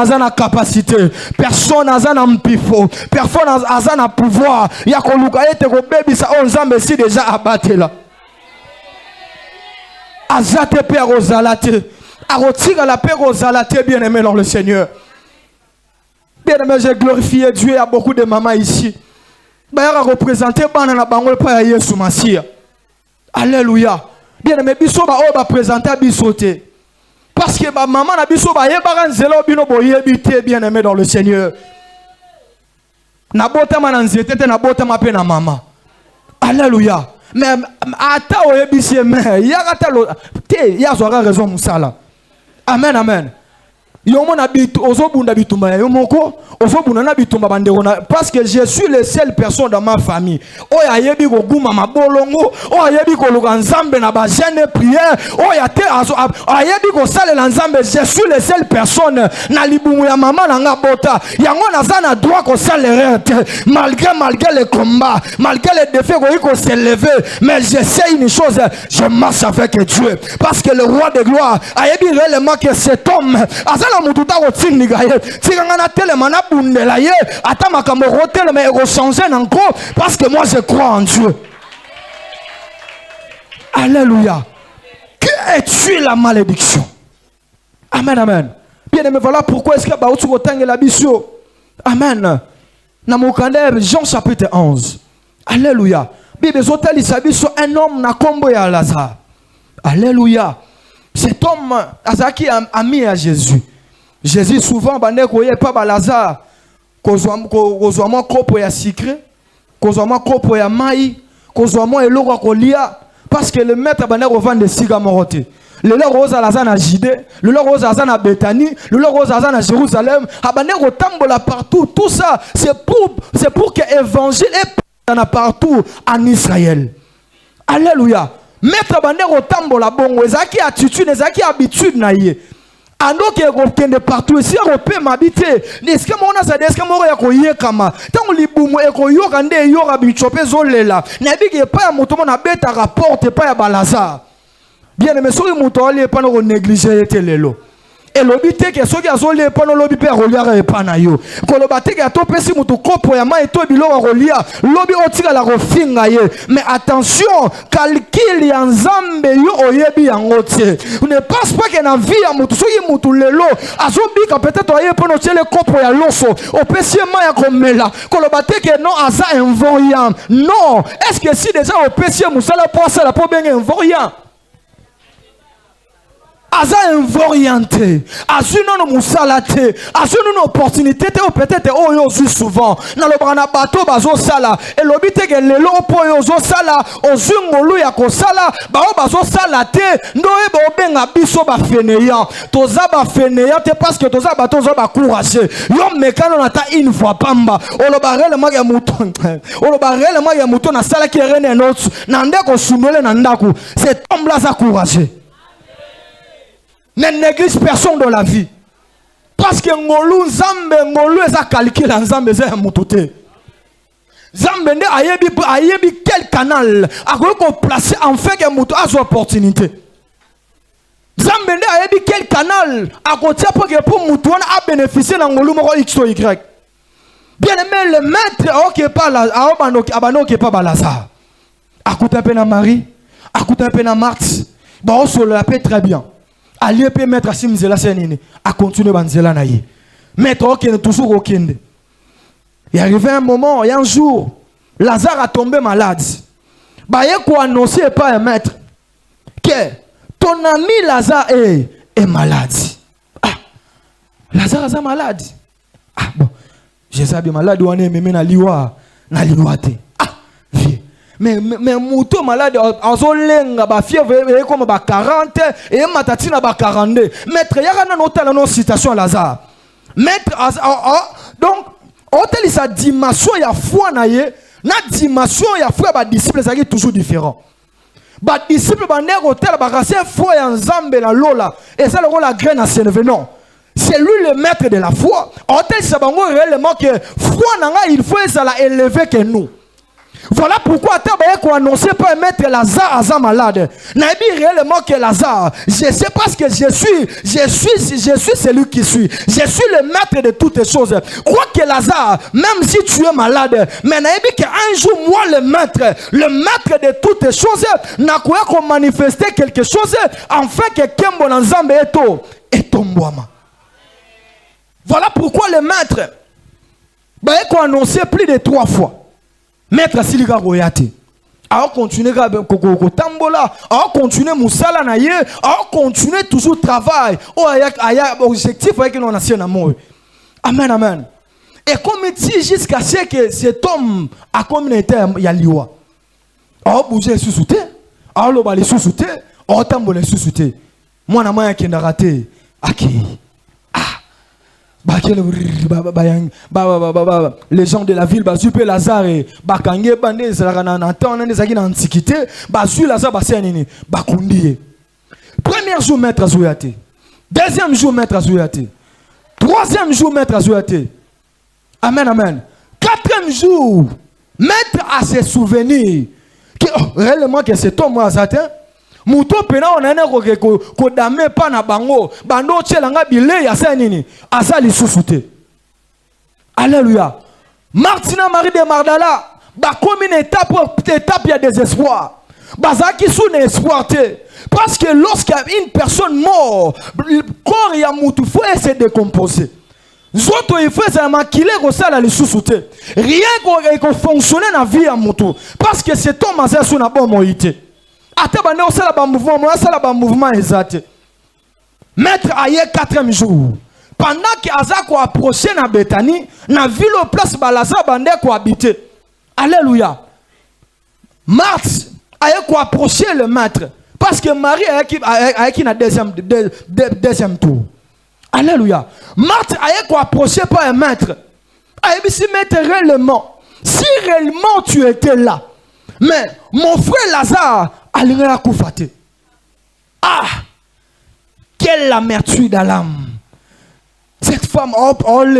n'a na capacité, personne n'a na mpifo, personne n'a na pouvoir. Il y a qu'on luka ete ko baby ça on zambe si déjà abatté là. Azate pe rozalate, arotiga la pe rozalate bien aimé dans le Seigneur. Bien aimé, j'ai glorifié Dieu. Il y a beaucoup de mamans ici. Bah il a représenté banana bangol pa Yesu Masia. Alléluia. Bien aimé, biso ba o ba présenter bisoté. Parce que ma maman na biso ba yebaran zelo bino boyebité bien aimé dans le Seigneur. Na bota mananzete te na bota ma pe na maman. Alléluia. Mais ata oyebisi mais yakata lo te ya zora raison musala. Amen amen. Yomona bitu ozobunda bitumba yomoko ozobunda na bitumba bandekona parce que je suis le seul personne dans ma famille oya yebi ko guma mabolongo oya yebi ko luka nzambe na ba jeune prière oya te ayebi ko salela nzambe je suis le seul personne na libumu ya mama na nga bota yango naza na droit ko saler malgré les combats malgré les défis ko se lever mais je sais une chose je marche avec Dieu parce que le roi de gloire ayebi réellement que cet homme azala mututa ko tsindiga ye tikanga na telema na bundela ye ata makambo rotel mais ko changer encore parce que moi je crois en Dieu. Alléluia. Que es-tu la malédiction? Amen amen. Bien aimé, voilà pourquoi est-ce que ba utu ko tangela biso. Amen. Na mokande Jean chapitre 11. Alléluia. Bible zotali sabiso un homme na kombo ya Lazare. Alléluia. Cet homme azaki ami à Jésus. Jésus souvent bande koye pa ba Lazare kozwa mo kopo ya sucre kozwa mo kopo ya mai kozwa mo eloko kolia parce que le maître bande ko vendre siga morote le rose à Lazare na Judée le rose à na Bethanie le rose à na Jérusalem abande ko tambola partout tout ça c'est pour que évangile est partout en Israël. Alléluia. Maître bande ko tambola bongo ezaki attitude ezaki habitude na ye. Ando qui est partout ici on peut m'habiter est-ce que mon asa est-ce que mon ya ko yekama tant libumu e ko yoka nde yoka bichope zolela na biki pa ya moto na beta rapporte pa ya Balazar bien aimé soki moto ali pa no négliger etelelo elobite ke soki azole pa no lobi pe rolia e pa na yo ko lobate ke atopesi moto kopo ya mai to biloko rolia lobi otika la rofinga ye mais attention calcul ya nzambe yo oyebi yango te ne pense pas que na vie ya moto soki moto lelo azobika peut-être oye pa no tiele kopo ya loso opesi mai ya komela ko lobate ke non aza invoyant non est-ce que si déjà opesi musala po sala po benga invoyant Aza invorienté, azuno no musalate, azuno no opportunité te peut-être o yo souvent. Na lo brana bato bazo sala, et lobite ke lelo po yo zo sala, ozungolu ya ko sala, ba o bazo sala te, ndoe ba obenga biso ba fainéant. Toza ba fainéant te parce que toza bato zo ba courager. Yo mekano na ta une fois pamba. O lo barele ma ya mouton. O lo barele ma ya mouton na sala ki rene notu. Na ndeko sunole na ndaku. C'est homme là za courager. Ne néglige personne dans la vie. Parce que ngolu nzambe eza calcul nzambe eza mutote. Nzambe nde ayebi quel canal a ko placer en fait que muto a son opportunité. Nzambe nde ayebi quel canal a ko tia pour muto a bénéficier na ngolu moko x ou y. Bien aimé le maître qui pas là abano qui pas Balazar. Akuta pe na Marie, akuta pe na Marthe. Ba o so la paix très bien. Allié peut mettre à Simzela Senine à continuer Banzela Naïe. Maître ok toujours aucun. Il arrivé un moment, il y a un jour, Lazare a tombé malade. Bah il quoi annoncer pas un maître que ton ami Lazare est malade. Ah, Lazare est malade. Ah bon, Jésus est malade ou on est même na liwa te. Ah, vieux. Mais mouton malade azolenga ba fièvre comme ba 40 et matatina ba 42 maître yaka na notala no citation Lazare maître donc hôtel sa dimension ya foi na ye na dimension ya foi ba disciple ça qui toujours différent ba disciple ba ner hôtel ba rase foi ya nzambe na lola et ça le rôle la graine à s'élever non c'est lui le maître de la foi hôtel sa bango réellement que foi na nga il faut ça la élever que nous Voilà pourquoi tu as annoncé par mettre Lazare à malade. Nabi réellement que Lazare, je sais parce que je suis celui qui suis. Je suis le maître de toutes les choses. Crois que Lazare, même si tu es malade, mais Nabi qu'un jour moi le maître de toutes les choses, n'a quoi qu'on manifester quelque chose, enfin que Kembo Nzambe est tombouama. Voilà pourquoi le maître a annoncé plus de 3 fois. Maître Silika Royate. Alors continuer tambola, alors continuer musala na ye, alors continuer toujours travail. Oh aya objectif avec nos nations amour. Amen amen. Et comme il dit jusqu'à ce que cet homme a communauté ya liwa. Alors bouger sous-souté, alors le balé sous-souté, alors tambola sous-souté. Moi na moya kenda raté. Aki. Les gens de la ville, Super Lazare, Bakangé, Bandé, Zaranatan, des antiquité, Basu Lazare, Bassénini, Bakundi. Premier jour, maître Azouyate. Deuxième jour, maître Azouyate. Troisième jour, maître Azouyate. Amen, amen. Quatrième jour, maître à ses souvenirs. Réellement, que c'est toi, moi, Azatin. Muto pena onene ko dame pa na bango bando tchelanga bile ya sanini asali susute. Alléluia. Martina Marie de Magdala ba comme une étape ya désespoir. Bazaki sous espoir te parce que lorsqu'il y a une personne mort, le corps ya mutu faut se décomposer. Zoto il faut ça maquiller ko sala li susute. Rien ko fonctionner na vie ya mutu parce que c'est ton mazé sous na bon moïté. Mouvement exact. Maître aye 4e jour. Pendant que Azako approché na Bethanie, na ville au place Balazar bande ko habiter. Alléluia. Marthe aye ko approché le maître parce que Marie aye qui na deuxième tour. Alléluia. Marthe aye ko approché par un maître. Aye si maître réellement, si réellement tu étais là. Mais mon frère Lazare a Koufate. Ah, quelle amertume dans l'âme. Cette femme,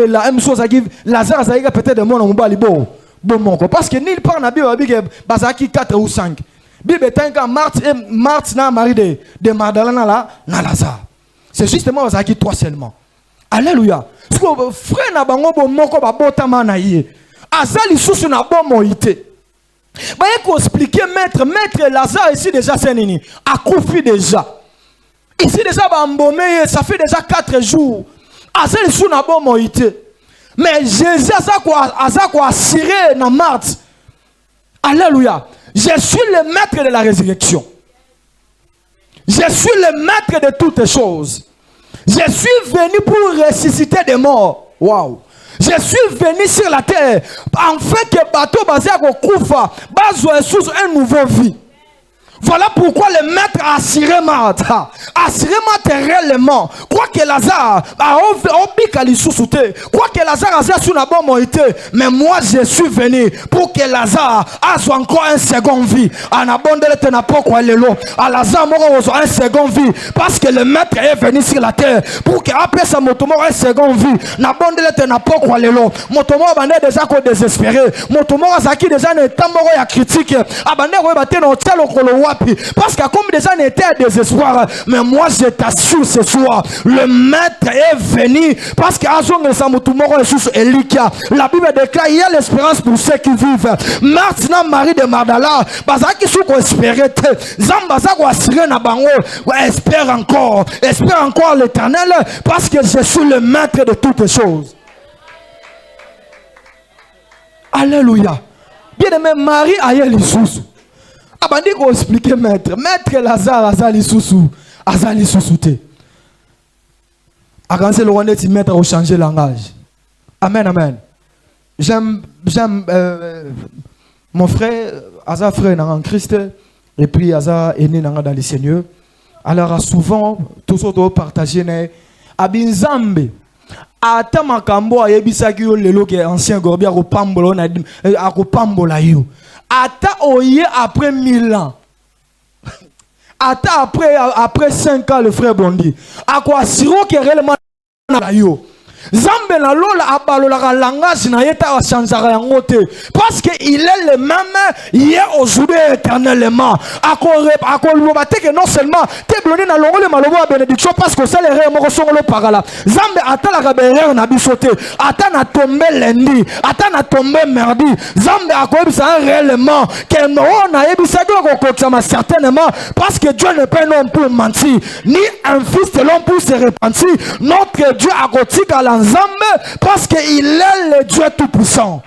la même chose, Lazare, ça a peut-être de mon bon parce que nulle part, il y a Bazaki 4 ou 5. Bible est un Marthe, Marie de Magdalena, na Lazare. C'est justement Bazaki 3 seulement. Alléluia. Parce que frère n'a pas bon na ye. Azali sous na bon moïté. Il faut expliquer maître Lazare ici déjà c'est nini a couffé déjà ici déjà ça fait déjà 4 jours Azali sous na bon moïté mais Jésus a quoi assuré na Marthe. Alléluia. Je suis le maître de la résurrection, je suis le maître de toutes choses, je suis venu pour ressusciter des morts. Waouh. Je suis venu sur la terre afin que bateau basé à Koufa bazoue sous une nouvelle vie. Voilà pourquoi le maître a assuré Marthe. Assuré Marthe réellement. Quoi que Lazare a obikali sous-souté. Quoi que Lazare a sous la bonne moïté. Mais moi je suis venu pour que Lazare a encore un second vie. En abondé le n'a pas quoi l'élo. À Lazare mort un second vie. Parce que le maître est venu sur la terre. Pour qu'après sa motomo un second vie. N'abondé le n'a pas quoi l'élo. Motomo abandé déjà qu'on désespéré. Motomo azaki déjà n'est pas mort à critique. Abandé rebatté dans tel au parce que comme déjà on était à désespoir, mais moi je t'assure ce soir, le maître est venu parce que la Bible déclare il y a l'espérance pour ceux qui vivent. Maintenant Marie de Magdala, qui sont espérés, espère encore l'Éternel parce que je suis le maître de toutes choses. Alléluia. Bien aimé, Marie a eu les sous. Abandi ko expliquer maître Lazare azali sousou te. Aganse le rwanda ti maître au changer langage. Amen amen. J'aime mon frère Aza frère en Christ et puis Aza aîné dans le Seigneur. Alors souvent tous autres partager né abinzambe ata makambo ayebisaki yo lelo ke ancien gorbi akopambola na akopambola yo. Ata oye après 1000 ans. Ata après 5 ans le frère Bondi. A quoi siro que réellement yo. Zambe na lola abalola langage na yeta wa chanzara yango te parce que il est le même hier aujourd'hui éternellement. Akoloba te que non seulement te blonné na longo le malobo bénédiction parce que ça les rêves mo songolo parala. Zambe atala ka berere na bisote. Ata na tomber lundi, ata na tomber mardi. Zambe akoyebisa réellement que no na yebisa ko kokotama certainement parce que Dieu n'est pas un homme pour mentir ni un fils de l'homme pour se repentir. Notre Dieu a kotika la Nzambe parce que il est le Dieu tout puissant.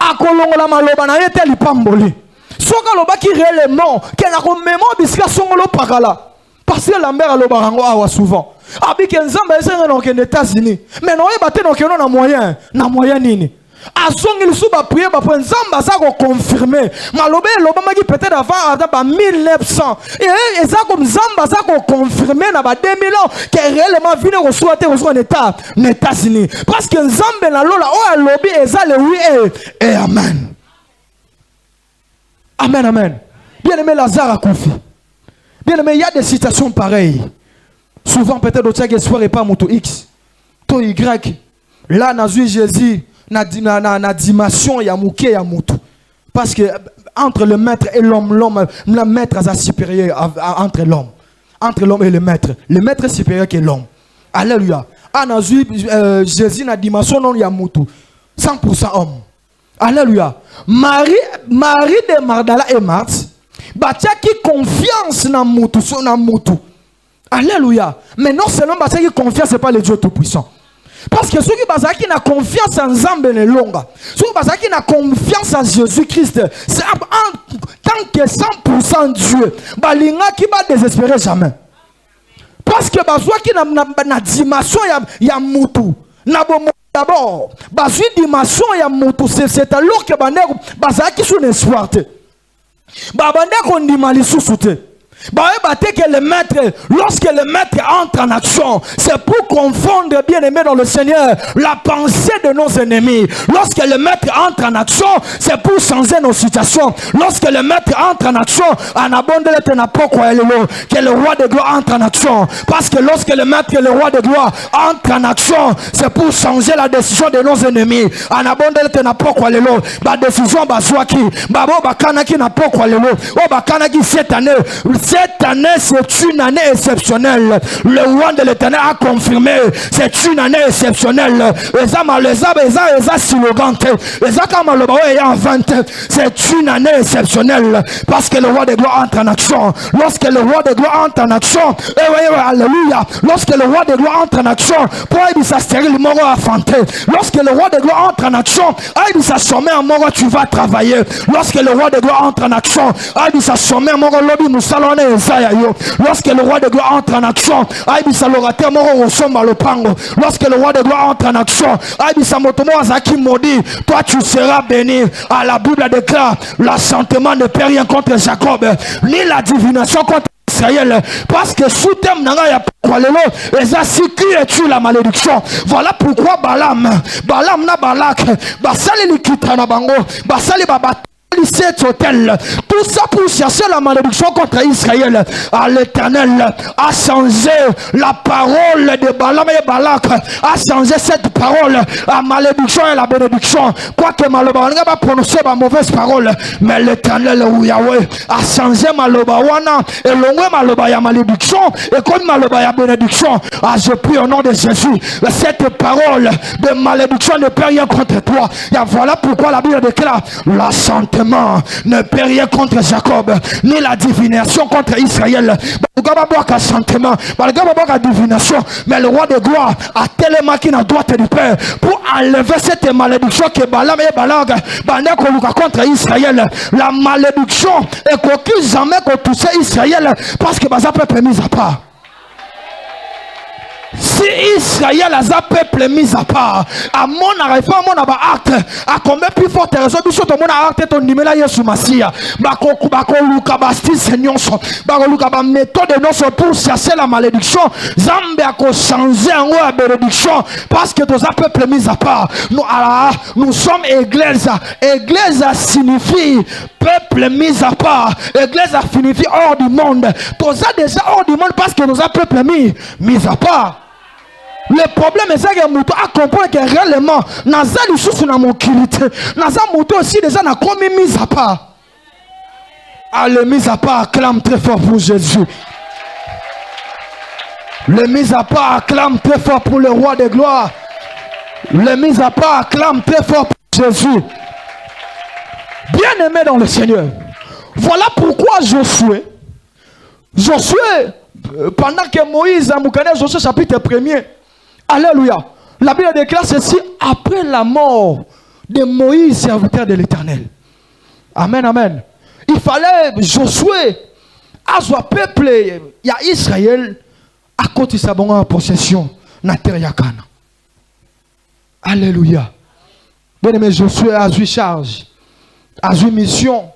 Akolongola maloba na yete lipamboli. Soka loba ki réellement que na ko memo bisika songolo pakala. Parce que la mère aloba rango awa souvent. Abi ke Nzambe esenga na aux États-Unis. Mais non yeba te no ke na moyen nini. Azongi lisuba prier ba pour Nzamba ça ko confirmer malobe loba maki peut-être avant 1900 et ça comme Nzamba ça ko confirmer na ba 2000 ans que réellement vient reçoit en États-Unis parce que Nzambe na lola o lobi eza le oui et amen. Amen amen. Bien aimé Lazare a confié. Bien aimé, il y a des situations pareilles. Souvent peut-être d'autres qui espoir et pas moto X, to Y. Là na Jésus na dimension ya mouke ya mutu parce que entre le maître et l'homme le maître est supérieur entre l'homme et le maître est supérieur que l'homme. Alléluia. Ana Jésus na dimension non ya mutu 100% homme. Alléluia. Marie de Magdala et Marthe batia qui confiance na mutu na mutu. Alléluia. Mais non seulement batia qui confiance c'est pas le Dieu tout puissant. Parce que ceux qui ont confiance en Nzambe ne longa. Ceux qui ont confiance en Jésus-Christ, c'est en tant que 100% Dieu. Balinga qui va désespérer jamais. Parce que ceux qui ont dimension ya mutu, d'abord, bazui dimension ya mutu, c'est alors que bazaki qui sont espoir te. Babande qu'on dit malisou soute. Que le maître, lorsque le maître entre en action, c'est pour confondre, bien aimé dans le Seigneur, la pensée de nos ennemis. Lorsque le maître entre en action, c'est pour changer nos situations. Lorsque le maître entre en action, en abondance que le roi de gloire entre en action. Parce que lorsque le maître et le roi de gloire entre en action, c'est pour changer la décision de nos ennemis. En abondance la décision bazouaki, babo bakanaki na poko lelo, o bakanaki cette année. Cette année, c'est une année exceptionnelle. Le roi de l'Éternel a confirmé. C'est une année exceptionnelle. C'est une année exceptionnelle. Parce que le roi de gloire entre en action. Lorsque le roi de gloire entre en action. Alléluia. Lorsque le roi de gloire entre en action. Pour il s'astérile, moro à fanter. Lorsque le roi de gloire entre en action. Il s'assomme en moro, tu vas travailler. Lorsque le roi de gloire entre en action. Il s'assomme en moro, lobby, nous salons. Lorsque le roi de gloire entre en action, lorsque le roi de gloire entre en action, toi tu seras béni. À la Bible déclare, l'assentiment ne peut rien contre Jacob, ni la divination contre Israël, parce que sous thème n'a ya kwalelo ezasi qui est la malédiction. Voilà pourquoi Balaam na Balak basali likita na bango basali baba cet hôtel, tout ça pour chercher la malédiction contre Israël. À l'Éternel a changé la parole de Balaam et Balak, a changé cette parole à malédiction et la bénédiction. Quoique Maloba n'a pas prononcé ma mauvaise parole, mais l'Éternel Yahweh a changé Maloba wana et l'ongwe Maloba ya malédiction et comme Maloba ya bénédiction. Ah, je prie au nom de Jésus, cette parole de malédiction ne peut rien contre toi. Et voilà pourquoi la Bible déclare la santé ne peut rien contre Jacob, ni la divination contre Israël. Mais le roi de gloire a tellement qu'il a droit du père pour enlever cette malédiction que Balaam et Balak contre Israël. La malédiction est qu'aucun jamais qu'on touche Israël parce que Baza peuple mis à part. Si Israël a un peuple mis à part, à mon arrivée, à mon acte, à combien plus forte raison, du tout mon acte, ton numéro Yesu Massia, Bakoluka Basti Seigneur, Bakoluka méthode de nos pour chasser la malédiction, Zambé a changé en haut la bénédiction, parce que tous un peuple mis à part. Nous sommes église. Église signifie peuple mis à part. Église signifie hors du monde. Tous ça déjà hors du monde parce que nous un peuple mis à part. Le problème est que Mouto a compris que réellement, Naza du sous na mon kilité. Naza Mouto aussi déjà n'a commis mise à part. Allez, mise à part, acclame très fort pour Jésus. Le mise à part, acclame très fort pour le roi de gloire. Le mise à part, acclame très fort pour Jésus. Bien aimé dans le Seigneur. Voilà pourquoi Josué, pendant que Moïse a moukané Josué chapitre 1er, alléluia, la Bible déclare ceci, après la mort de Moïse, serviteur de l'Éternel. Amen, amen. Il fallait Josué, à son peuple, il y a Israël, à côté de sa bonne possession, na terre yakana. Alléluia. Bien aimé, Josué a eu charge, a eu mission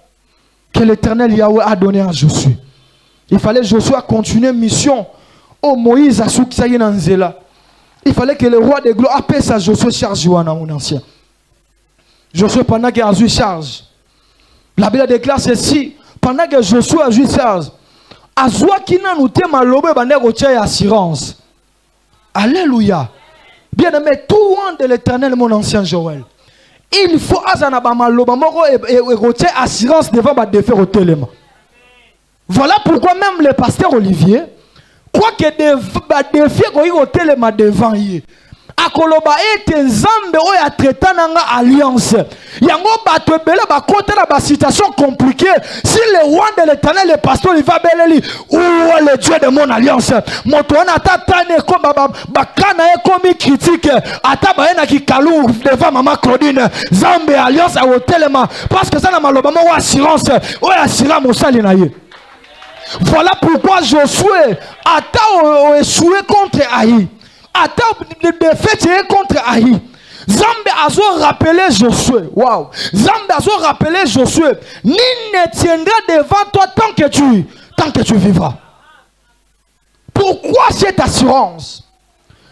que l'Éternel Yahweh a donné à Josué. Il fallait Josué continuer mission. Oh Moïse a souksaïe nanzela. Il fallait que le roi de gloire appelle sa Josué charge mon ancien. Josué pendant qu'il a eu charge. La Bible déclare ceci. Pendant que Josué a eu charge. Azwa qui n'a nous te malobé bande rotier assurance. Alléluia. Bien aimé, tout loin de l'Éternel mon ancien Joël. Il faut azanaba maloba moko et rotier assurance devant ba défaire au téléma. Voilà pourquoi même le pasteur Olivier, quoi que des défis au téléma devant lui, akoloba ete nzambe oya traita nanga alliance. Yango bato bele ba côté la situation compliquée. Si le roi de l'Éternel, le pasteur il va beleli ou le Dieu de mon alliance. Motoana tatane comme bakana e comme critique ata baena ki kalou devant maman Claudine. Zambe alliance au téléma parce que ça na maloba mo assurance oya assurance mosali na ye. Voilà pourquoi Josué a échoué contre Haï. A défaite contre Haï. Zambe a rappelé Josué. Waouh. Zambe a rappelé Josué. Ni ne tiendra devant toi tant que tu vivras. Pourquoi cette assurance?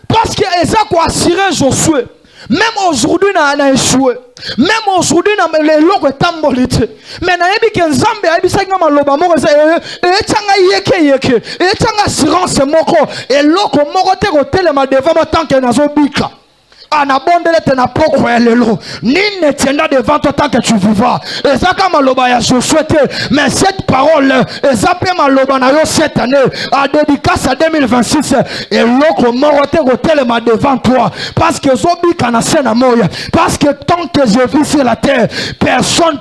Parce que Esaïe a assuré Josué. Même aujourd'hui, on a échoué. Même aujourd'hui, on a les logs tambolité. Mais on a dit que Nzambe a dit que ça maloba moko et tanga yeke et tanga assurance moko et loko moko te ko telema devant moi tant que nazo bika. Anabondele te na poko ya lelo. Ni ne tiendra devant toi tant que tu vivras. Et ça comme maloba ya Josué. Mais cette parole, et ça peut maloba na yo cette année, à dédicace à 2026, et loko moko te ko telema devant toi. Parce que zobika na sena moya. Parce que tant que je vis sur la terre, personne,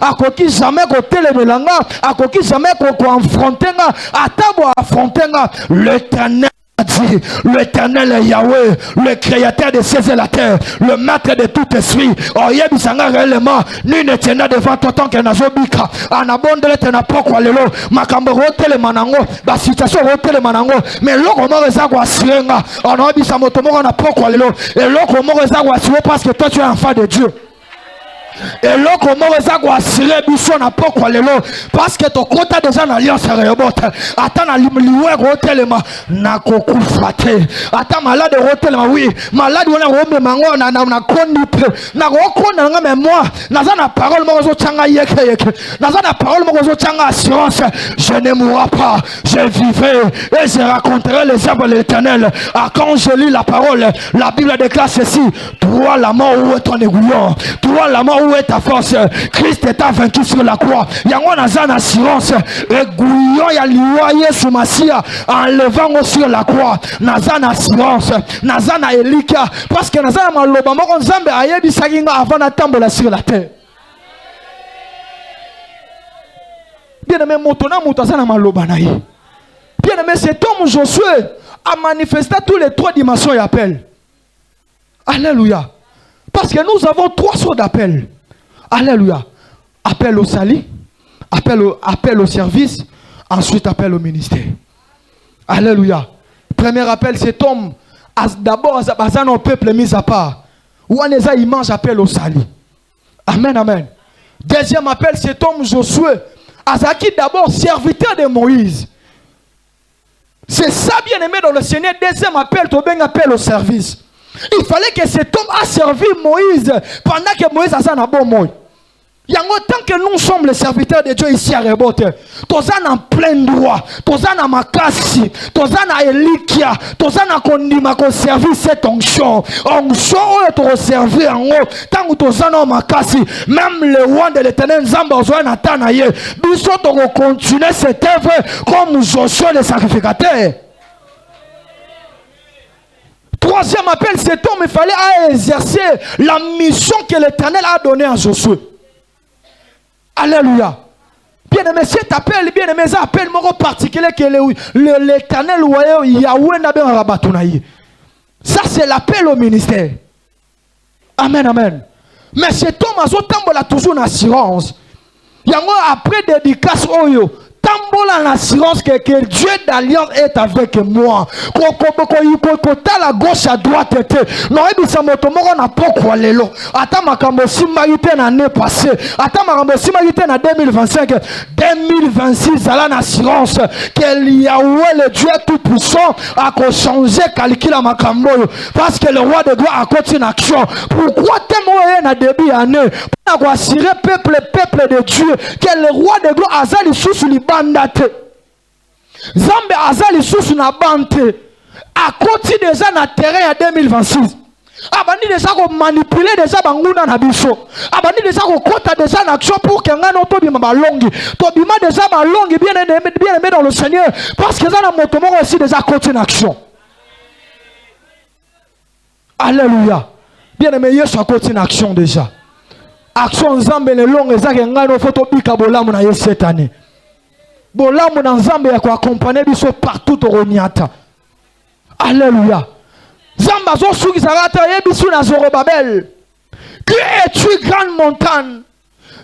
a koki jamais ko telemelanga, a koki jamais ko affronter nga, atabo affronter nga, l'Éternel. L'Éternel est Yahweh, le créateur de cieux et la terre, le maître de tout esprit. Oh, yebisanga réellement, ni ne tiendra devant toi tant que nazobika. Anabondele te na poko lelo, makambo rotele manango, ba situation rotele manango, mais loko mo reza kwa sirenga. On yebisa moto mo na poko lelo, et loko mo reza kwa sirenga parce que toi tu es enfant de Dieu. Et là, comment ça va assurer biso na poko lelo parce que ton compte déjà na alliance rebote. Attends na liwe rotelema na kokufate. Attends malade rotelema oui, malade wana rombe mango na kondipe. Na rokonda nga mémoire, naza na parole mo zo tanga yeke. Naza na parole mo zo tanga assurance. Je ne mourrai pas, je vivrai et je raconterai les œuvres de l'Éternel. Quand je lis la parole, la Bible déclare ceci: toi la mort où est ton aiguillon? Toi la mort où est ta force? Christ est vaincu sur la croix. Yango nazana assurance. Aiguillon ya liwa Yesu Masia enlevant sur la croix. Nazana assurance. Nazana elika parce que nazana maloba moko nzambe ayebi sakinga avant na tambola sur la terre. Bien aimé motona mutazana maloba na ye. Bien aimé cet homme Josué a manifesté tous les trois dimensions et appel. Alléluia. Parce que nous avons trois sortes d'appels. Alléluia. Appel au salut, appel au service, ensuite appel au ministère. Alléluia. Premier appel, cet homme, d'abord, au peuple mis à part. Ou il mange appel au salut. Amen, amen. Deuxième appel, cet homme Josué, Azaki d'abord serviteur de Moïse. C'est ça bien aimé dans le Seigneur. Deuxième appel, tu bien appel au service. Il fallait que cet homme a servi Moïse pendant que Moïse a un bon mot. Tant que nous sommes les serviteurs de Dieu ici à Rebote, tous en plein droit, tous en makasi, tous en elikia, tous en kondima ko servir cette onction pour servir en haut. Tant que tous en makasi, même le roi de l'Éternel Nzamba ozoa natanaye, biso to continuer cette œuvre comme Josué le sacrificateur. Troisième appel, cet homme il fallait exercer la mission que l'Éternel a donnée à Josué. Alléluia. Bien-aimé, cet appel, bien-aimé, ça appel particulier que l'Éternel Yahweh n'a pas rabatounaï. Ça, c'est l'appel au ministère. Amen, amen. Mais cet homme a toujours une assurance. Après dédicace, tambola l'assurance que Dieu d'alliance est avec moi. La gauche à droite était. Non, et bien ça m'a pas quoi lelo. Attends ma cambosi marité l'année passée. Attends ma cambosi marité en 2025. 2026 à l'assurance que Yahweh le Dieu tout puissant a changé calcul à ma cambo. Parce que le roi de gloire a continué action. Pourquoi t'es à début année? Pour assurer peuple de Dieu que le roi de gloire a zali sous les bandate. Zambe a zali sous na bande. À côté déjà na terrain en 2026. Abandi déjà ko manipuler déjà banguna na biso. Abandi déjà ko kota déjà en action pour que ngano to bima balongi. To bima déjà balongi bien aimé dans le Seigneur parce que ça na moto moko aussi déjà côté en action. Alléluia. Bien aimé Yesu a côté en action déjà. Action Nzambe le long ezake ngano photo bika bolamu na cette année. Bolamu na Nzambe ya ko accompagner biso partout au Roniata. Alléluia. Zamba zo suki sarata yebisu na Zorobabel. Qui es-tu grande montagne?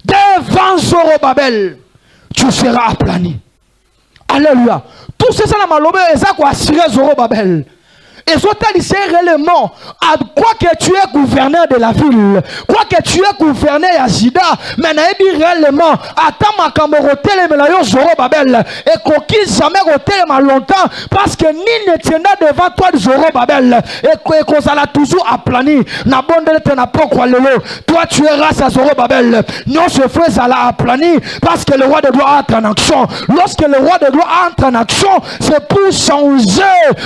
Devant Zorobabel, tu seras aplani. Alléluia. Tout ça la malobe ezako assurer Zorobabel. Et ce c'est réellement, quoi que tu es gouverneur de la ville, quoi que tu es gouverneur à Jida, mais réellement, attends ma camorotel et melayo Zorobabel, et qu'on jamais rotel longtemps, parce que ni ne tiendra devant toi de Zorobabel, et qu'on s'ala toujours aplani, n'a bon de n'a pas quoi le toi tu es race à Zorobabel, non ce frère s'ala aplani, parce que le roi de gloire entre en action. Lorsque le roi de gloire entre en action, c'est pour changer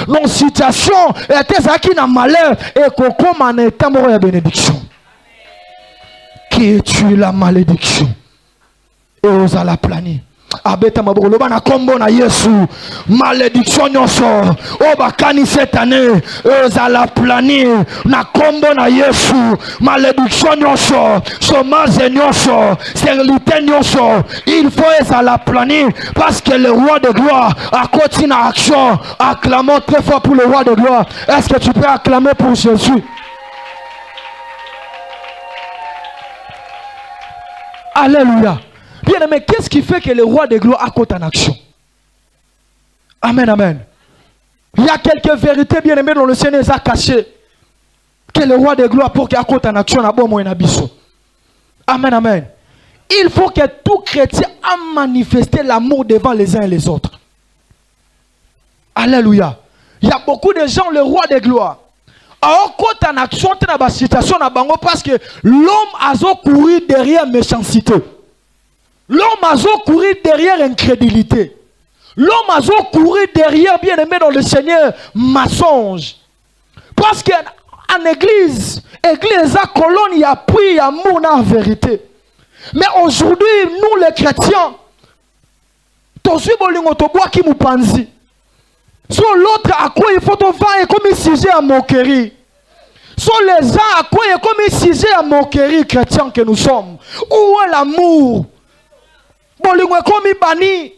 nos situations. Et tes acquis n'a malheur et qu'on mane tamoro ya bénédiction. Qui es-tu la malédiction? Et aux à la planie. Abeta mabolo bana kombo na Yesu. Malédiction nyonso. Obakani cette année. Aux à la planie. Na kombo na Yesu. Malédiction nyonso. Chômage nyonso. Stérilité nyonso. Il faut être à la planie. Parce que le roi de gloire a continué à action. Acclamons très fort pour le roi de gloire. Est-ce que tu peux acclamer pour Jésus? Alléluia. Bien aimé, qu'est-ce qui fait que le roi de gloire accote en action? Amen, amen. Il y a quelques vérités bien aimées dans le Seigneur a caché. Que le roi de gloire pour qu'il accote en action à bon moyen abisso. Amen, amen. Il faut que tout chrétien a manifesté l'amour devant les uns et les autres. Alléluia. Il y a beaucoup de gens, le roi de gloire. Alors, quand en action, tu as une situation parce que l'homme a couru derrière méchanceté. L'homme a couru derrière incrédulité. L'homme a couru derrière, bien aimé dans le Seigneur, mensonge. Parce qu'en église a colonne, il y a pris amour dans la vérité. Mais aujourd'hui, nous les chrétiens, tous les qui nous pensent. Sur l'autre, à quoi il faut faire comme sujet à moquerie. Sur les gens, à quoi il comme sujet à moquerie chrétien que nous sommes. Où est l'amour? Bolingo comme bani.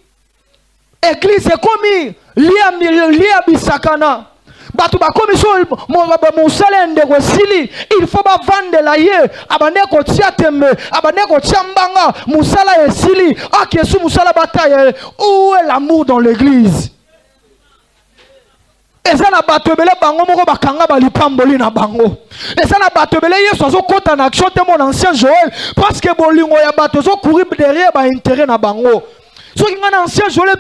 Église comme lia bisakana. Batu ba comme so mon salende ko sili. Il faut pas vendre la ye. Abane ko tia tembe. Abane ko tia mbanga. Musala e sili. Ah kesu musala bataille. Où est l'amour dans l'église? Ezana batobele bango moko bakanga balipamboli na bango. Ezana batobele yeso zo kota na action te mon ancien Joël parce que bolingo ya bato zo courir derrière ba intérêt na bango. soki nga na ancien jolé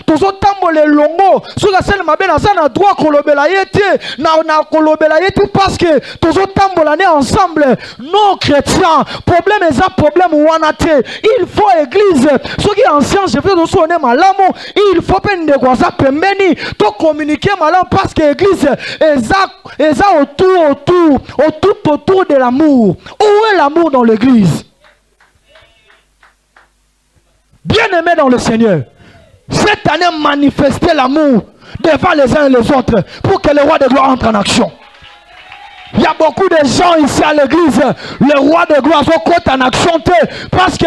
tozotambola elongo soki asali mabe naza na droit kolobela ye te na kolobela ye te parce que tozotambola ne ensemble. Non chrétien problème eza problème wana te. Il faut église soki ancien jolé tozosone malamu il faut pe ndeko aza pembeni to communiquer malamu parce que église eza autour de l'amour. Où est l'amour dans l'église? Bien-aimés dans le Seigneur, cette année manifestez l'amour devant les uns et les autres pour que le roi de gloire entre en action. Il y a beaucoup de gens ici à l'église, le roi de gloire soit en action parce que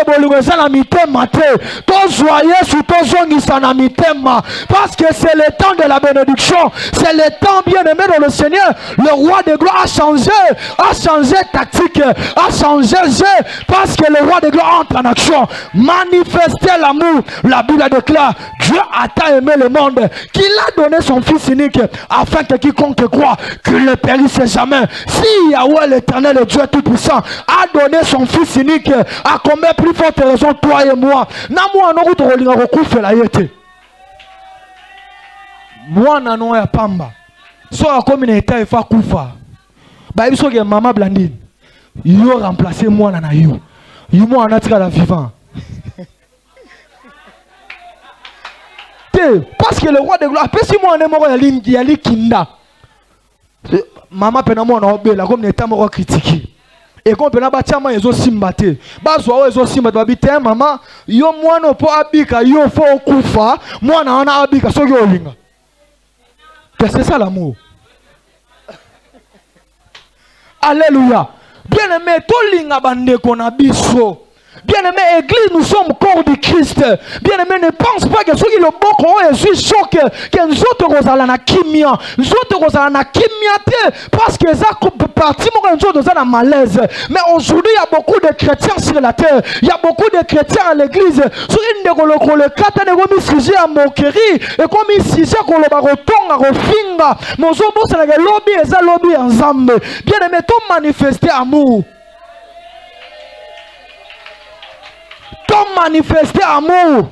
parce que c'est le temps de la bénédiction, c'est le temps bien-aimé dans le Seigneur. Le roi de gloire a changé tactique, a changé jeu parce que le roi de gloire entre en action. Manifester l'amour. La Bible déclare Dieu a tant aimé le monde qu'il a donné son fils unique afin que quiconque croit qu'il ne périsse jamais. Si Yahweh l'éternel, le Dieu tout-puissant, a donné son fils unique, à combien plus forte raison toi et moi? Moi, nano ya pamba. So a comme une état et fa kufa. Ba biso ke maman Blandine. Yo remplacer moi na yo. Yo moi na tika la vivant. Parce que le roi de gloire, si moi on est mort yali kinda. Maman penamo na obela comme n'état mort critiqué. Et comme pena batiama ezo simbate. Bazwa ezo simbate babite maman, yo moi no po abika yo fo kufa, moi na ana abika so yo linga. C'est ça l'amour. Alléluia. Bien-aimé, tout linga bande qu'on a biso. Bien-aimé, église, nous sommes corps du Christ. Bien-aimé, ne pense pas que ceux qui le boko est choqué que nous autres na kimia. Nous autres na kimia parce que ça partie nous autres na malaise. Mais aujourd'hui, il y a beaucoup de chrétiens sur la terre. Il y a beaucoup de chrétiens à l'église. Sur une de le kata ne comme sujet à moquerie et comme il sujet qu'on le barotonga rofinga. Mon zobo c'est le lobby et ça lobby ensemble. Bien-aimé, tout manifester amour. Comme manifester amour.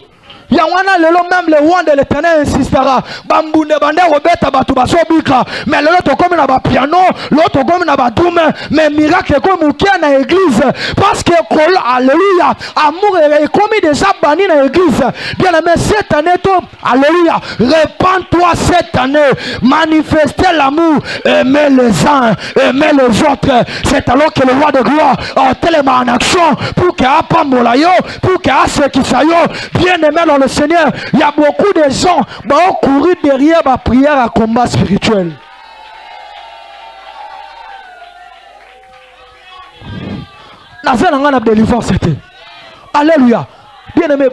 Yawana lelo même le roi de l'éternel insistera. Bambunde bande robeta batu basobika. Mais l'autre comme na ba piano, l'autre comme na ba doume. Mais miracle comme ukia na église. Parce que alléluia, amour est commis déjà banni na église. Bien aimé cette année toi, alléluia, répands-toi cette année. Manifester l'amour, aimer les uns, aimer les autres. C'est alors que le roi de gloire est tellement en action pour que apamolayo, pour que asekisayo, bien aimé dans le Seigneur, il y a beaucoup de gens qui vont courir derrière ma prière à combat spirituel. La délivrance c'était. Alléluia. Bien aimé,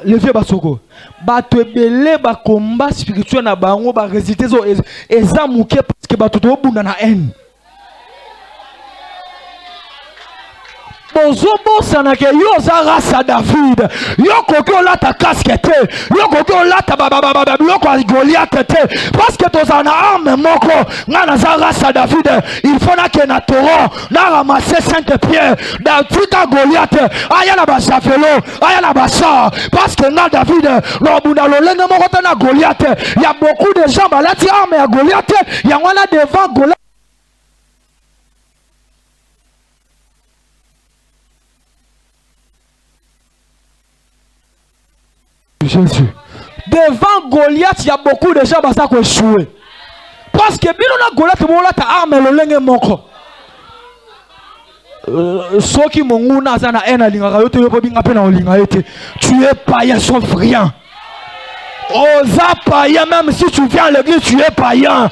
les vieux basoko. Batebele ba combat spirituel na bango ba résister zo ezamuke parce que batoto bunda na haine. Bozobo sanake yo za race David. Yo koko lata casquette. Yo koko lata baba yo ko Goliath te. Parce que to za na arme moko ngana za race David. Il faut na ke na toro na ramasser Saint-Pierre. David a Goliath. Aya na ba safelo, aya na ba sa. Parce que na David no bunda lolenge moko ta na Goliath. Il y a beaucoup de gens balati arme à Goliath. Il y a ngana devant Goliath. Jésus. Devant Goliath, il y a beaucoup de gens qui ont échoué. Parce que bien on a Goliath, on a ta arme et le lingue moko. Ceux qui m'ont dit tu es païen sauf rien. Osa païen, même si tu viens à l'église, tu es païen.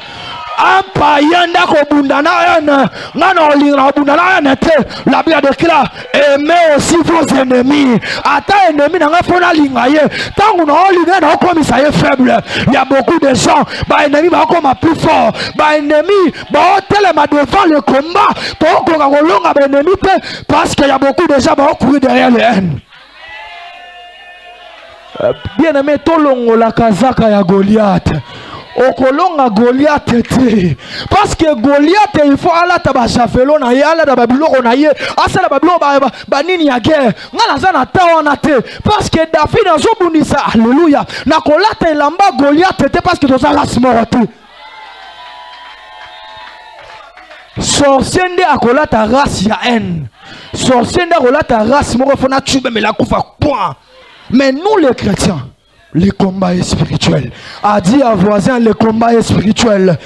Un païen n'a qu'au bundana la Bible déclare aimez aussi vos ennemis. Ata ennemi n'a pas la ligne. Tant qu'on a ligne n'a comme ça est faible. Il y a beaucoup de gens. Bah ennemi va comme plus fort. Bah ennemi bah tellement devant le combat. Tant qu'on a longa bah ennemi parce qu'il y a beaucoup de gens qui vont courir derrière les haines. Bien aimé tolongo la kazaka ya Goliath. okolonga Goliath te. Parce que Goliath il faut ala tabajavelo na ye ala da babiloko na ye asa la babilo ba nini ya guerre ngala za na tawa na te. Parce que David azobundisa alléluia na kolata elamba Goliath te parce que toza race morte. Sorcier nde akolata race ya haine. Sorcier nde akolata race moko fona tube mais la kufa point. Mais nous les chrétiens, le combat est spirituel. A dit à voisin, le combat est spirituel.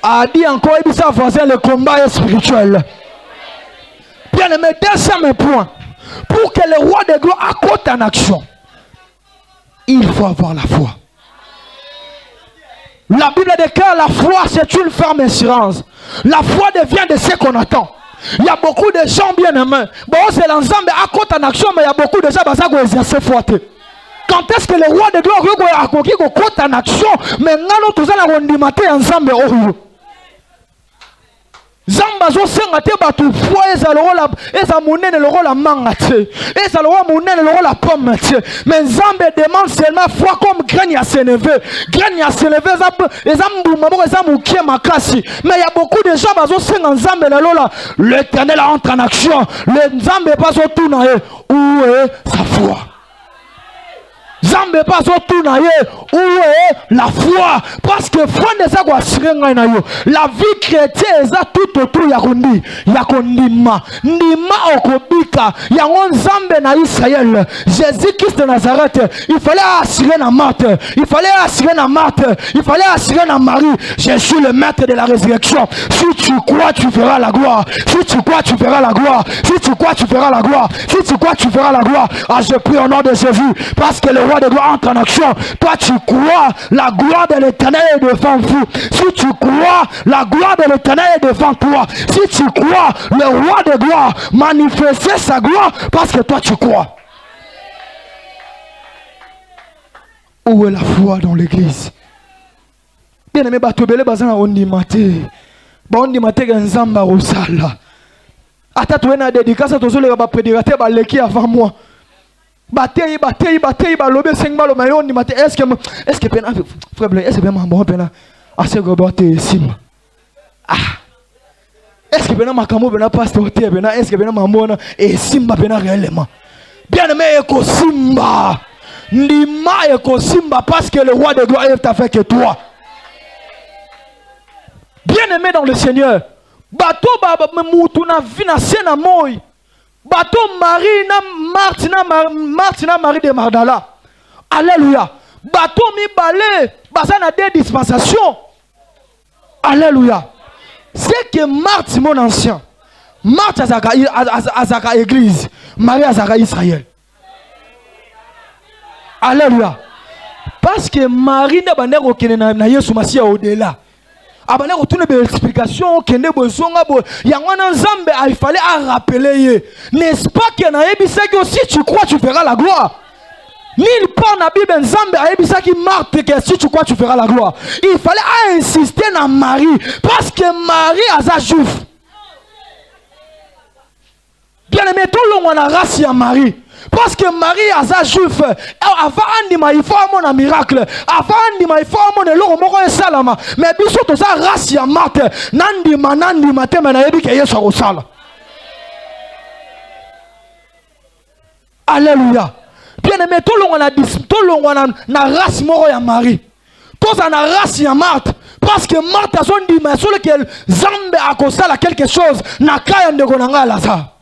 A dit encore, il dit à voisin, le combat est spirituel. Bien aimé, deuxième point. Pour que le roi de gloire accote en action, il faut avoir la foi. La Bible déclare la foi, c'est une ferme assurance. La foi devient de ce qu'on attend. Il y a beaucoup de gens bien aimés. Bon, c'est l'ensemble à côté en action, mais il y a beaucoup de gens qui ont exercé foi. Quand est-ce que le roi de gloire a côté en action, mais nous tous allons mater ensemble. Zamba zo senga te batu foi eza monene le rôle la manga te eza le roi monene le rôle la pomme te mais Zamba demande seulement foi comme graine à s'élever eza mbuma moko eza mukie makasi mais il y a beaucoup de gens bazo senga Zamba l'Éternel entre en action le Zamba pas au tout na où est sa foi. Zambé pas autour na ye où est la foi parce que foi ne sa quoi sirenga na yo la vie chrétienne est tout autour ya kondima ndima okobika ya Nzambe na Israël Jésus Christ de Nazareth il fallait assurer na Marthe il fallait assurer na Marie je suis le maître de la résurrection si tu crois tu verras la gloire si tu crois tu verras la gloire si tu crois tu verras la gloire si tu crois tu verras la gloire ah je prie au nom de Jésus parce que le roi de gloire entre en action. Toi tu crois la gloire de l'Éternel est devant vous. Si tu crois la gloire de l'Éternel est devant toi. Si tu crois le roi de gloire manifester sa gloire parce que toi tu crois. Où est la foi dans l'église? Bien aimé batobele bazana ondimate. Ba ondimate nzamba osala. Ata tuena dédicace tozole ba prédicateur ba leki avant moi. Bataille, lobé 5 balles, mais on dit, est-ce que pena, frère, est-ce que pena, bon, pena, assez goboté, sim. Ah, est-ce que pena, ma camo, pena, passe au thé, pena, est-ce que pena, ma mona, et simba, pena, réellement. Bien aimé, éco simba, Nima, éco simba, parce que le roi de gloire est avec toi. Bien aimé dans le Seigneur, bateau, moutuna, vina, sena, moi. Bateau Marie na Marie de Magdala. Alléluia. Bateau mi balé. Basana des dispensations. Alléluia. C'est que Marthe mon ancien. Marthe Azaka église. Marie Azaka Israël. Alléluia. Parce que Marie n'a pas na Yesu Masia au-delà. Abane retourne des explications kende bozonga bo yangwana Nzambe il fallait rappeler n'est-ce pas que na yebisa que si tu crois tu feras la gloire. Nil part na Bible Nzambe a yebisa ki Marthe que si tu crois tu feras la gloire. Il fallait insister na Marie parce que Marie aza juif. Bien aimé tout le monde a race ya Marie. Parce que Marie a juif, avant Andima, il faut un miracle. Avant Andima, il faut un l'eau, salama. Mais bien sûr, tout ça, race ya mate. Nandima, te mena yebi ke yeso au sala. Alléluia. Bien aimé, tout le monde a dit, tout le monde a race moro ya Marie. Tout ça, na race ya mate. Parce que Marthe a son dit, mais sur lequel Zambe a constat quelque chose, na kaya ndegonanga la ça.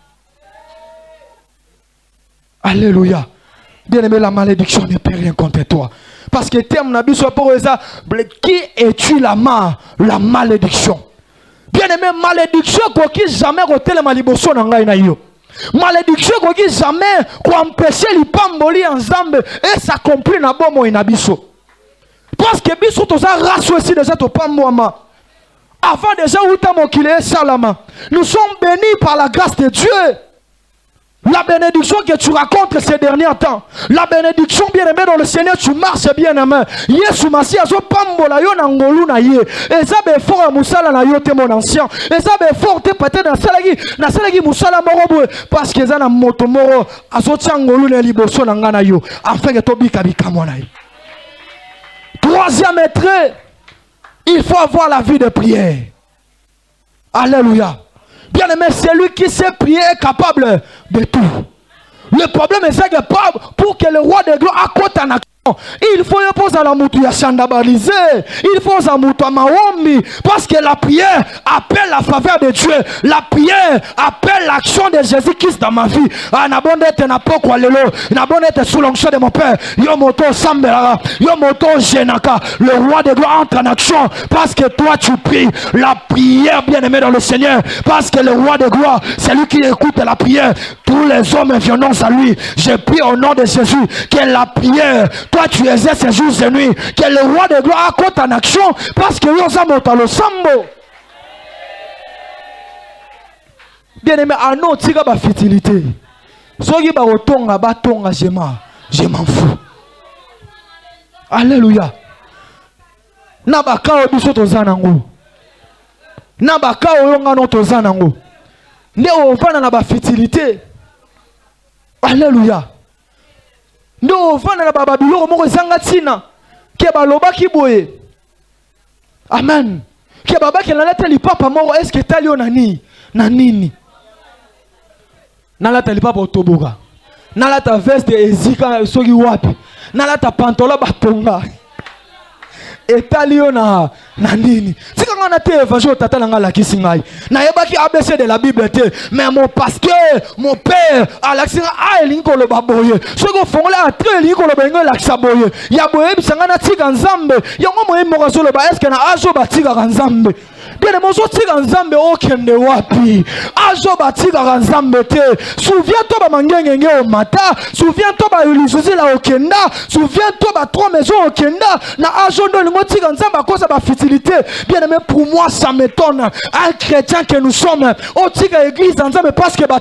Alléluia. Bien aimé, la malédiction ne peut rien contre toi. Parce que terme n'a pas pour ça. Qui es-tu la malédiction? Bien aimé, malédiction quoi qui jamais roté la malédiction dans la yo. Malédiction quoi qui jamais quoi empêcher les pamboli ensemble et s'accomplir na bon moi inabiso. Parce que biso to ça race aussi déjà to pamboama. Avant déjà où ta mon qu'il est salama. Nous sommes bénis par la grâce de Dieu. La bénédiction que tu racontes ces derniers temps, la bénédiction bien aimée dans le Seigneur, tu marches bien aimé. Yesu Masia zo pambola yo na ngolu na ye. Et ça be fort musala na yo te mon ancien. Et ça be fort te peut-être na salagi musala morobo parce que za na moto moro azo tia ngolu na liboso na ngana yo afin que tobika bika mona ye. Troisième trait, il faut avoir la vie de prière. Alléluia. Bien aimé, celui qui sait prier est capable de tout. Le problème est que pour que le roi de gloire accote en action, il faut y poser la moutou ya chandabalisé, il faut la moutou à maombi, parce que la prière appelle la faveur de Dieu, la prière appelle l'action de Jésus-Christ dans ma vie. Ah, n'a bon d'être n'a pas quoi lelo, n'a bon d'être sous l'onction de mon père, yo moto sambela, yo moto genaka, le roi de gloire entre en action, parce que toi tu pries, la prière bien aimée dans le Seigneur, parce que le roi de gloire, c'est lui qui écoute la prière, tous les hommes viennent à lui. Je prie au nom de Jésus, que la prière, toi tu exerces ces jours et nuits, que le roi de gloire accote en action, parce que yo zamota le sambo. Bien aimé, à nous tika ba futilité. Soki ba otonga ba tonga je m'en fous. Alléluia. Na ba ka biso tozanango. Na ba ka oyonga no tozanango. Nde ovana na ba futilité. Alléluia. Nous ovana na ba biloko moko zanga tina ke baloba ki boye. Amen. Ke baba ke nalata li papa moko est-ce que talio nani na nini? Nalata li papa otoboka. Nalata veste ezika soki wapi. Nalata pantalon batonga. Etalio na nini. Sika ngana te évangile tata nanga la kisingai. Na yebaki ABC de la Bible te, mais mon pasteur, mon père, alaxinga a elinko lo baboye. Soko fongola atre elinko lo bengo laksa boye. Ya boye bisanga na tika nzambe. Yango moye mokaso lo ba eske na ajo batika nzambe. Bien mozo tika nzambe okende wapi. Ajo batika nzambe te. Souviens-toi ba mangenge au mata, souviens-toi ba ulizuzi la okenda, souviens-toi ba trois maisons okenda na ajo ndo lingo tika nzambe akosa ba futilité. Bien aimé, pour moi ça m'étonne. Un chrétien que nous sommes, au tika église nzambe parce que ba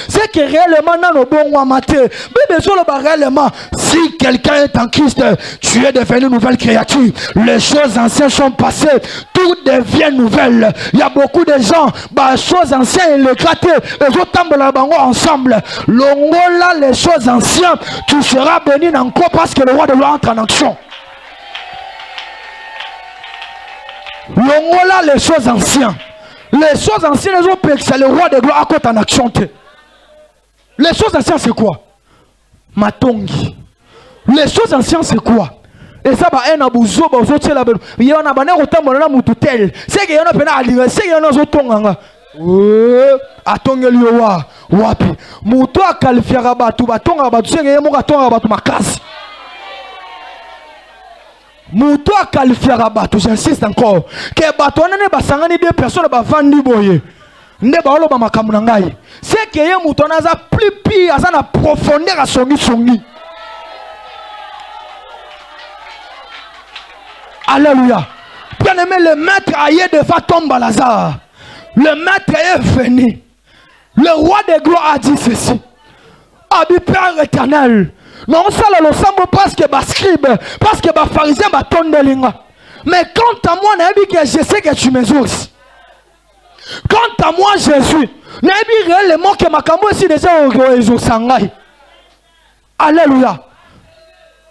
c'est que réellement dans le bon amateur, mais besoin de réellement, si quelqu'un est en Christ, tu es devenu une nouvelle créature. Les choses anciennes sont passées, tout devient nouvelle. Il y a beaucoup de gens, les choses anciennes, les éclatées, les autres tombent ensemble. Longola, les choses anciennes, tu seras béni encore parce que le roi de gloire entre en action. Longola, les choses anciennes. Les choses anciennes, c'est le roi de gloire à côté en action. Les choses anciennes, c'est quoi? Matongi. Les choses anciennes, c'est quoi? Et ça, un abouzo, il y a un abonné au temps de la moututel. C'est qu'il y a un peu d'allié, c'est qu'il y a un autre. Atonga liwa, wapi. Mouto a qualifié Rabatou, Batonga Batou, c'est qu'il y a un Rabatou, Batou, ma casse. Mouto a qualifié Rabatou, j'insiste encore. Que Batou n'est pas sangani deux personnes, ba vandi boye. Ne baolo ba makamunangai. C'est que yé mouton a plus pire, à la profondeur à songi. Alléluia. Bien aimé, le maître aïe devant tomber Lazare. Le maître est venu. Le roi de gloire a dit ceci. Abi Père éternel. Non, ça le semble parce que les scribes, parce que les pharisiens battent linga. Mais quant à moi, je sais que tu m'exauces. Quant à moi, Jésus, je réellement que ma camo ici déjà au sangai. Alléluia.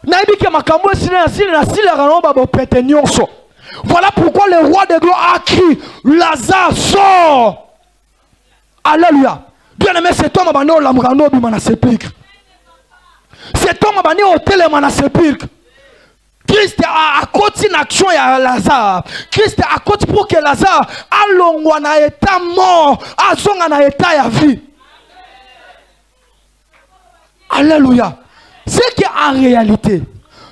Je que ma camo ici voilà pourquoi le roi de gloire a crié Lazare sort. Alléluia. Bien aimé, cet homme a l'amrano bimana sépulcre. Cet homme a au télémana sépulcre. Christ a côté une action à Lazare. Christ a côté pour que Lazare a l'ongwana état mort, a son état à vie. Alléluia. C'est qu'en réalité,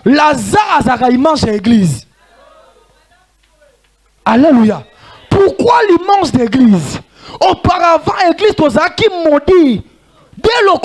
Lazare a mange l'église. Alléluia. Pourquoi il mange l'église? Auparavant, l'église aux qui maudit. Dès le